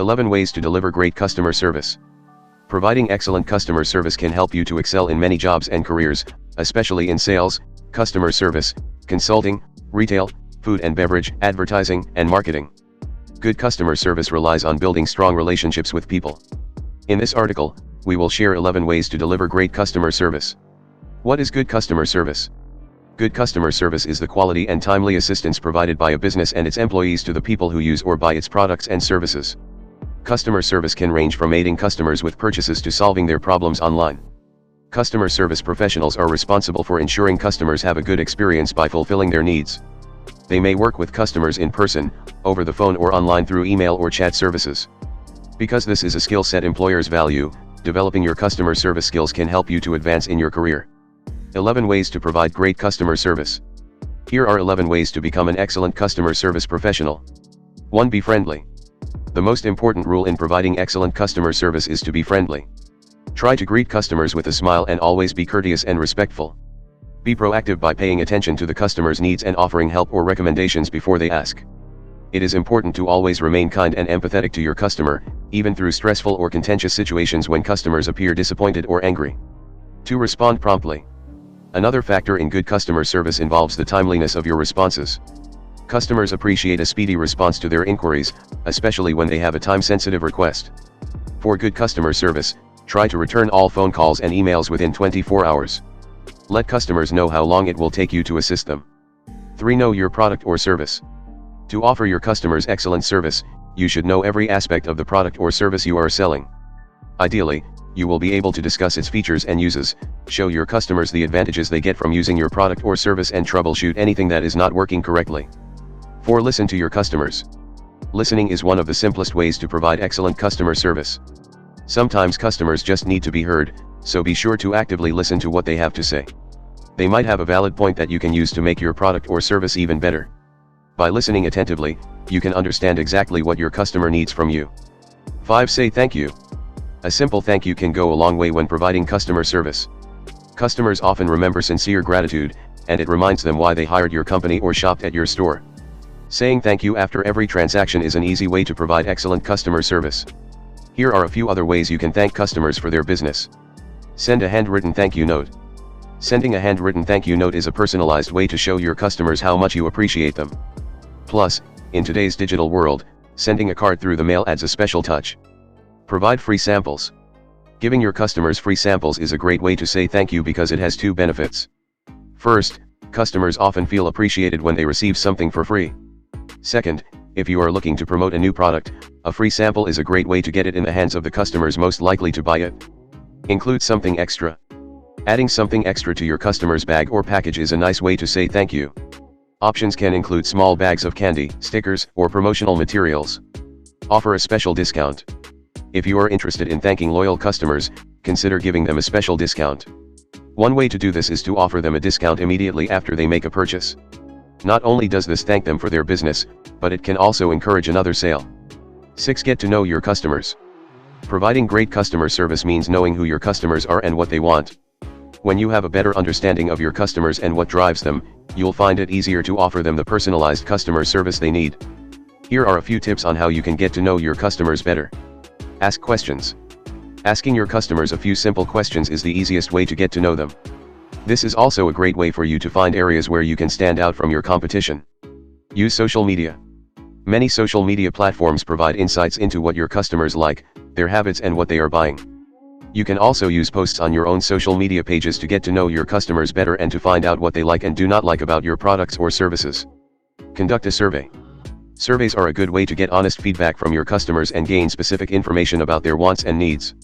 11 Ways to deliver great customer service. Providing excellent customer service can help you to excel in many jobs and careers, especially in sales, customer service, consulting, retail, food and beverage, advertising, and marketing. Good customer service relies on building strong relationships with people. In this article, we will share 11 ways to deliver great customer service. What is good customer service? Good customer service is the quality and timely assistance provided by a business and its employees to the people who use or buy its products and services. Customer service can range from aiding customers with purchases to solving their problems online. Customer service professionals are responsible for ensuring customers have a good experience by fulfilling their needs. They may work with customers in person, over the phone or online through email or chat services. Because this is a skill set employers value, developing your customer service skills can help you to advance in your career. 11 Ways to provide great customer service. Here are 11 ways to become an excellent customer service professional. 1. Be friendly. The most important rule in providing excellent customer service is to be friendly. Try to greet customers with a smile and always be courteous and respectful. Be proactive by paying attention to the customer's needs and offering help or recommendations before they ask. It is important to always remain kind and empathetic to your customer, even through stressful or contentious situations when customers appear disappointed or angry. 2. Respond promptly. Another factor in good customer service involves the timeliness of your responses. Customers appreciate a speedy response to their inquiries, especially when they have a time-sensitive request. For good customer service, try to return all phone calls and emails within 24 hours. Let customers know how long it will take you to assist them. 3. Know your product or service. To offer your customers excellent service, you should know every aspect of the product or service you are selling. Ideally, you will be able to discuss its features and uses, show your customers the advantages they get from using your product or service, and troubleshoot anything that is not working correctly. 4. Listen to your customers. Listening is one of the simplest ways to provide excellent customer service. Sometimes customers just need to be heard, so be sure to actively listen to what they have to say. They might have a valid point that you can use to make your product or service even better. By listening attentively, you can understand exactly what your customer needs from you. 5. Say thank you. A simple thank you can go a long way when providing customer service. Customers often remember sincere gratitude, and it reminds them why they hired your company or shopped at your store. Saying thank you after every transaction is an easy way to provide excellent customer service. Here are a few other ways you can thank customers for their business. Send a handwritten thank you note. Sending a handwritten thank you note is a personalized way to show your customers how much you appreciate them. Plus, in today's digital world, sending a card through the mail adds a special touch. Provide free samples. Giving your customers free samples is a great way to say thank you because it has two benefits. First, customers often feel appreciated when they receive something for free. Second, if you are looking to promote a new product, a free sample is a great way to get it in the hands of the customers most likely to buy it. Include something extra. Adding something extra to your customer's bag or package is a nice way to say thank you. Options can include small bags of candy, stickers, or promotional materials. Offer a special discount. If you are interested in thanking loyal customers, consider giving them a special discount. One way to do this is to offer them a discount immediately after they make a purchase. Not only does this thank them for their business, but it can also encourage another sale. 6. Get to know your customers. Providing great customer service means knowing who your customers are and what they want. When you have a better understanding of your customers and what drives them, you'll find it easier to offer them the personalized customer service they need. Here are a few tips on how you can get to know your customers better. Ask questions. Asking your customers a few simple questions is the easiest way to get to know them. This is also a great way for you to find areas where you can stand out from your competition. Use social media. Many social media platforms provide insights into what your customers like, their habits, and what they are buying. You can also use posts on your own social media pages to get to know your customers better and to find out what they like and do not like about your products or services. Conduct a survey. Surveys are a good way to get honest feedback from your customers and gain specific information about their wants and needs.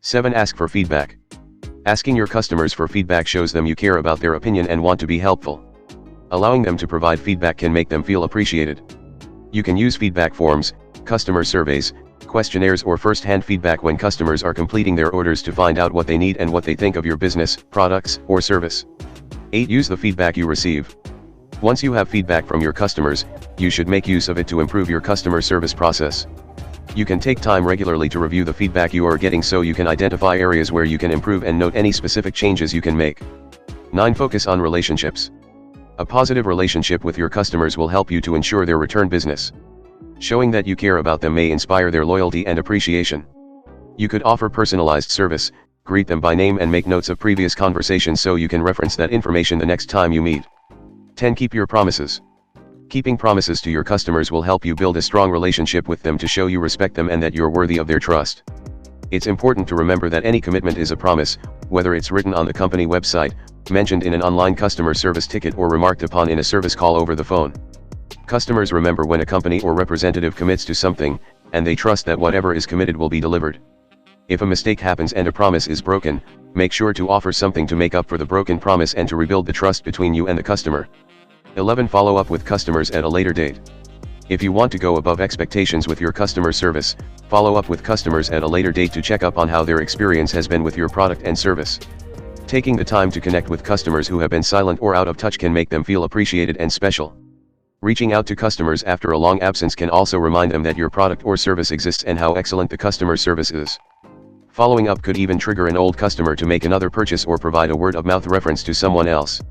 7. Ask for feedback. Asking your customers for feedback shows them you care about their opinion and want to be helpful. Allowing them to provide feedback can make them feel appreciated. You can use feedback forms, customer surveys, questionnaires, or first-hand feedback when customers are completing their orders to find out what they need and what they think of your business, products, or service. 8. Use the feedback you receive. Once you have feedback from your customers, you should make use of it to improve your customer service process. You can take time regularly to review the feedback you are getting so you can identify areas where you can improve and note any specific changes you can make. 9. Focus on relationships. A positive relationship with your customers will help you to ensure their return business. Showing that you care about them may inspire their loyalty and appreciation. You could offer personalized service, greet them by name and make notes of previous conversations so you can reference that information the next time you meet. 10. Keep your promises. Keeping promises to your customers will help you build a strong relationship with them to show you respect them and that you're worthy of their trust. It's important to remember that any commitment is a promise, whether it's written on the company website, mentioned in an online customer service ticket or remarked upon in a service call over the phone. Customers remember when a company or representative commits to something, and they trust that whatever is committed will be delivered. If a mistake happens and a promise is broken, make sure to offer something to make up for the broken promise and to rebuild the trust between you and the customer. 11. Follow up with customers at a later date. If you want to go above expectations with your customer service, follow up with customers at a later date to check up on how their experience has been with your product and service. Taking the time to connect with customers who have been silent or out of touch can make them feel appreciated and special. Reaching out to customers after a long absence can also remind them that your product or service exists and how excellent the customer service is. Following up could even trigger an old customer to make another purchase or provide a word-of-mouth reference to someone else.